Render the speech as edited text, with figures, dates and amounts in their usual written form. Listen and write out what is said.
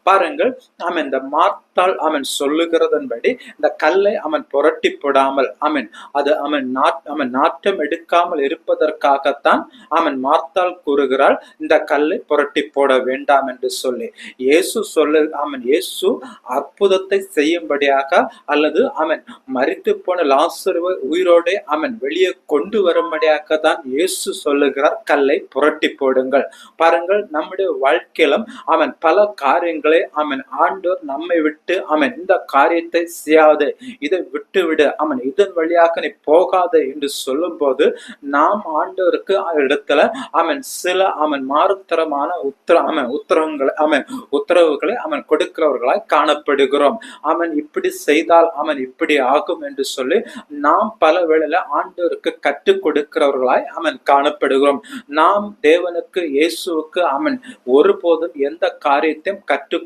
பாருங்கள், அவன் இந்த மார்த்தாள் அவன் சொல்லுகிறதன்படி இந்த கல்லை அவன் புரட்டி போடாமல் அது அவன் நாட்டம் எடுக்காமல் இருப்பதற்காகத்தான் அவன் மார்த்தாள் கூறுகிறாள், இந்த கல்லை புரட்டி போட வேண்டாம் என்று சொல்லி. இயேசு அற்புதத்தை செய்யும்படியாக, அல்லது அவன் மரித்து போன லாசருவை உயிரோடு அவன் வெளியே கொண்டு வரும்படியாக தான் இயேசு சொல்லுகிறார், கல்லை புரட்டி போடுங்கள். பாருங்கள், நம்முடைய வாழ்க்கையிலும் அவன் பல காரியங்களை ஆண்டவர் நம்மை விட்டு இந்த காரியத்தை செய்யாதே, இதை விட்டுவிடு, இதன் வழியாக நீ போகாதே என்று சொல்லும் போது நாம் ஆண்டவருக்கு இடத்துல சில மாறுத்தரமான உத்தரவுகளை கொடுக்கிறவர்களாய் காணப்படுகிறோம். இப்படி செய்தால் இப்படி ஆகும் என்று சொல்லி நாம் பல வேளையில ஆண்டவருக்கு கற்றுக் கொடுக்கிறவர்களாய் காணப்படுகிறோம். நாம் தேவனுக்கு, இயேசுவுக்கு ஒருபோதும் எந்த காரியத்தையும் கற்றுக்